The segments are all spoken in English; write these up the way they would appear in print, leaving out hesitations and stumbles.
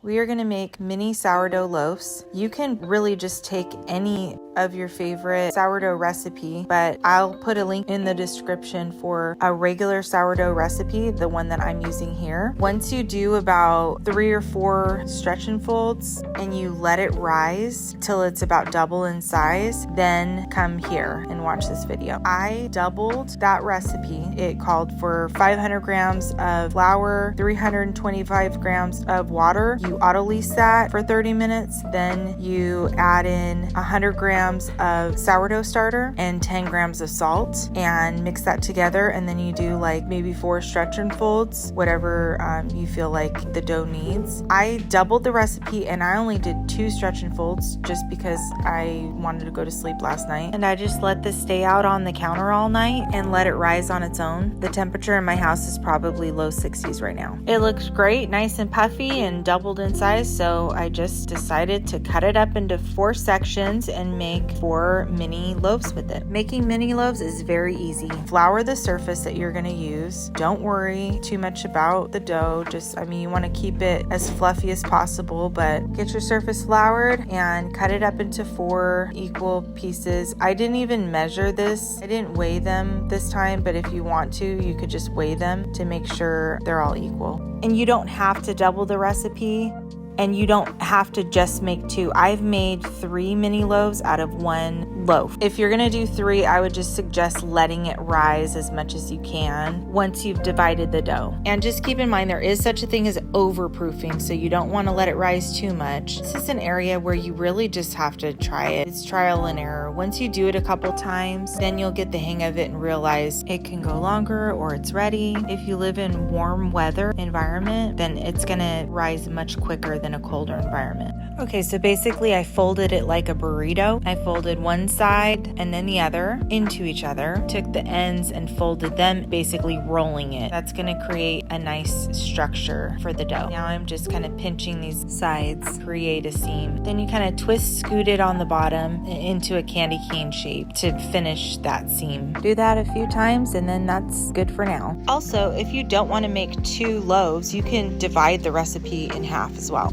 We are going to make mini sourdough loaves. You can really just take any of your favorite sourdough recipe, but I'll put a link in the description for a regular sourdough recipe, the one that I'm using here. Once you do about 3 or 4 stretch and folds and you let it rise till it's about double in size, then come here and watch this video. I doubled that recipe. It called for 500 grams of flour, 325 grams of water. You Autolyse that for 30 minutes. Then you add in 100 grams of sourdough starter and 10 grams of salt and mix that together. And then you do like maybe 4 stretch and folds, whatever you feel like the dough needs. I doubled the recipe and I only did 2 stretch and folds just because I wanted to go to sleep last night. And I just let this stay out on the counter all night and let it rise on its own. The temperature in my house is probably low 60s right now. It looks great, nice and puffy and doubled in size, so I just decided to cut it up into 4 sections and make 4 mini loaves with it. Making mini loaves is very easy. Flour the surface that you're going to use. Don't worry too much about the dough. You want to keep it as fluffy as possible, but get your surface floured and cut it up into 4 equal pieces. I didn't even measure this. I didn't weigh them this time, but if you want to, you could just weigh them to make sure they're all equal. And you don't have to double the recipe. And you don't have to just make 2. I've made 3 mini loaves out of 1 loaf. If you're gonna do 3, I would just suggest letting it rise as much as you can once you've divided the dough. And just keep in mind there is such a thing as overproofing, so you don't want to let it rise too much. This is an area where you really just have to try it. It's trial and error. Once you do it a couple times, then you'll get the hang of it and realize it can go longer or it's ready. If you live in warm weather environment, then it's gonna rise much quicker than a colder environment. Okay, so basically I folded it like a burrito. I folded one side and then the other into each other, took the ends and folded them, basically rolling it. That's gonna create a nice structure for the dough. Now I'm just kind of pinching these sides, create a seam. Then you kind of twist, scoot it on the bottom into a candy cane shape to finish that seam. Do that a few times and then that's good for now. Also, if you don't want to make 2 loaves, you can divide the recipe in half as well.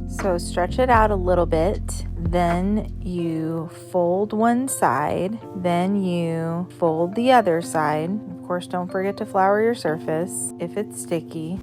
So stretch it out a little bit, then you fold one side, then you fold the other side. Of course, don't forget to flour your surface if it's sticky.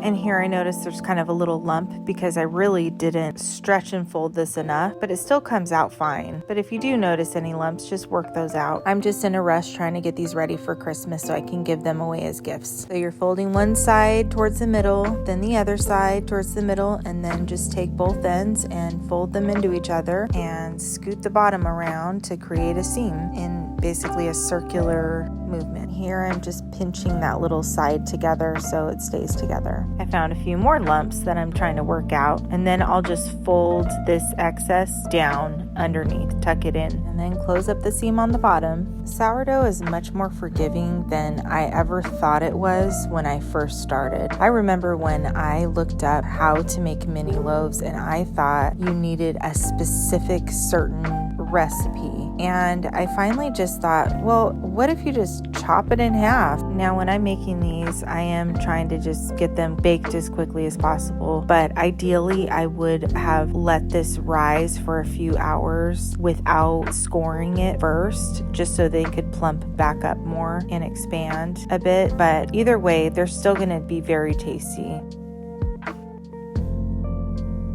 And here I notice there's kind of a little lump because I really didn't stretch and fold this enough, but it still comes out fine. But if you do notice any lumps, just work those out. I'm just in a rush trying to get these ready for Christmas so I can give them away as gifts. So you're folding one side towards the middle, then the other side towards the middle, and then just take both ends and fold them into each other and scoot the bottom around to create a seam in basically a circular movement. Here I'm just pinching that little side together so it stays together. I found a few more lumps that I'm trying to work out, and then I'll just fold this excess down underneath, tuck it in, and then close up the seam on the bottom. Sourdough is much more forgiving than I ever thought it was when I first started. I remember when I looked up how to make mini loaves and I thought you needed a specific certain recipe, and I finally just thought, well, what if you just chop it in half? Now when I'm making these, I am trying to just get them baked as quickly as possible, but ideally I would have let this rise for a few hours without scoring it first, just so they could plump back up more and expand a bit. But either way, they're still going to be very tasty.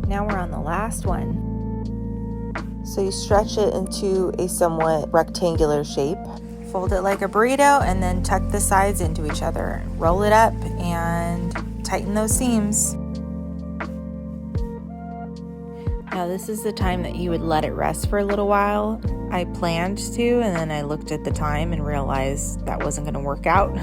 Now we're on the last one. So you stretch it into a somewhat rectangular shape. Fold it like a burrito and then tuck the sides into each other. Roll it up and tighten those seams. Now this is the time that you would let it rest for a little while. I planned to, and then I looked at the time and realized that wasn't going to work out.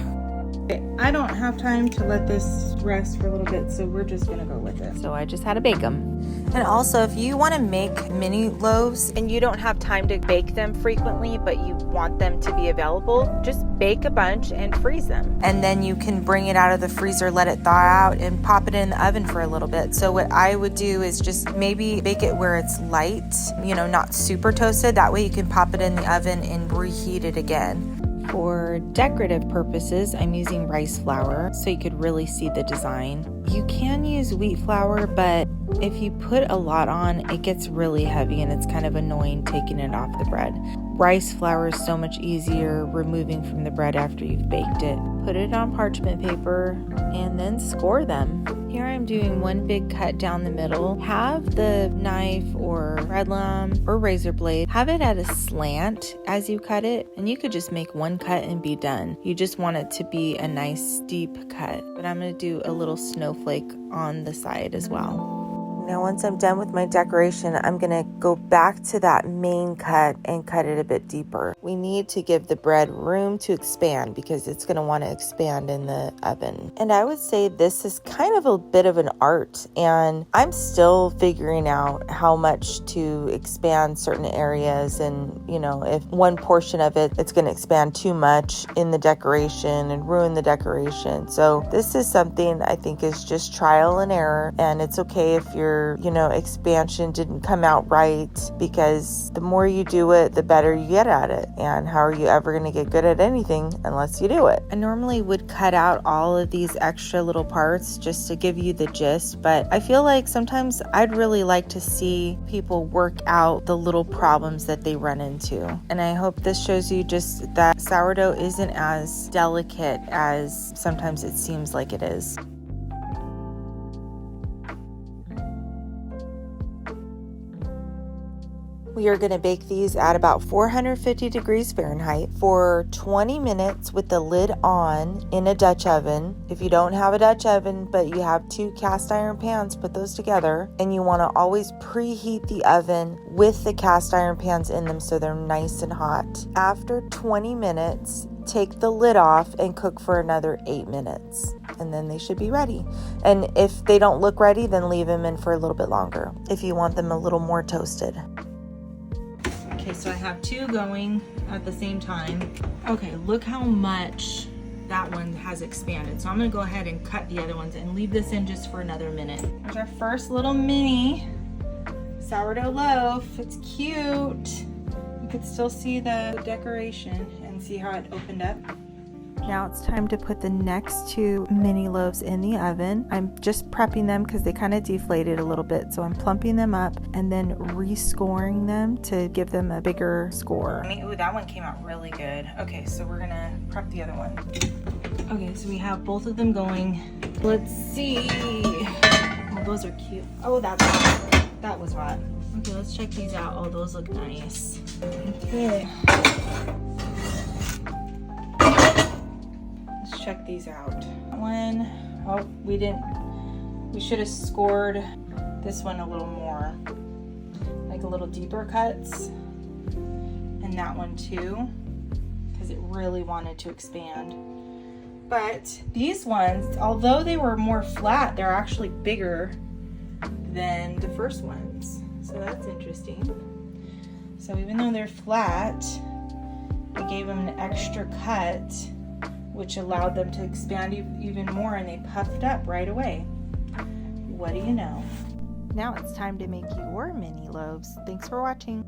I don't have time to let this rest for a little bit, so we're just gonna go with it. So I just had to bake them. And also, if you want to make mini loaves and you don't have time to bake them frequently, but you want them to be available, just bake a bunch and freeze them. And then you can bring it out of the freezer, let it thaw out, and pop it in the oven for a little bit. So what I would do is just maybe bake it where it's light, not super toasted. That way you can pop it in the oven and reheat it again. For decorative purposes, I'm using rice flour so you could really see the design. You can use wheat flour, but if you put a lot on, it gets really heavy and it's kind of annoying taking it off the bread. Rice flour is so much easier removing from the bread after you've baked it. Put it on parchment paper and then score them. Here I'm doing one big cut down the middle. Have the knife or Redlum or razor blade, have it at a slant as you cut it, and you could just make one cut and be done. You just want it to be a nice steep cut, but I'm going to do a little snowflake on the side as well. Now once I'm done with my decoration, I'm gonna go back to that main cut and cut it a bit deeper. We need to give the bread room to expand because it's gonna wanna expand in the oven. And I would say this is kind of a bit of an art, and I'm still figuring out how much to expand certain areas, and you know, if one portion of it's gonna expand too much in the decoration and ruin the decoration. So this is something I think is just trial and error, and it's okay if your expansion didn't come out right, because the more you do it, the better you get at it. And how are you ever going to get good at anything unless you do it? I normally would cut out all of these extra little parts just to give you the gist, but I feel like sometimes I'd really like to see people work out the little problems that they run into. And I hope this shows you just that sourdough isn't as delicate as sometimes it seems like it is. We are going to bake these at about 450 degrees Fahrenheit for 20 minutes with the lid on in a Dutch oven. If you don't have a Dutch oven, but you have 2 cast iron pans, put those together. And you want to always preheat the oven with the cast iron pans in them so they're nice and hot. After 20 minutes, take the lid off and cook for another 8 minutes. And then they should be ready. And if they don't look ready, then leave them in for a little bit longer if you want them a little more toasted. Okay, so I have 2 going at the same time. Okay, look how much that one has expanded. So I'm gonna go ahead and cut the other ones and leave this in just for another minute. There's our first little mini sourdough loaf. It's cute. You could still see the decoration and see how it opened up. Now it's time to put the next 2 mini loaves in the oven. I'm just prepping them because they kind of deflated a little bit. So I'm plumping them up and then rescoring them to give them a bigger score. Ooh, that one came out really good. Okay, so we're gonna prep the other one. Okay, so we have both of them going. Let's see. Oh, those are cute. Oh, that's hot. That was hot. Okay, let's check these out. Oh, those look nice. Okay. Check these out. One, oh, we should have scored this one a little more, like a little deeper cuts, and that one too, because it really wanted to expand. But these ones, although they were more flat, they're actually bigger than the first ones, so that's interesting. So even though they're flat, I gave them an extra cut, which allowed them to expand even more, and they puffed up right away. What do you know? Now it's time to make your mini loaves. Thanks for watching.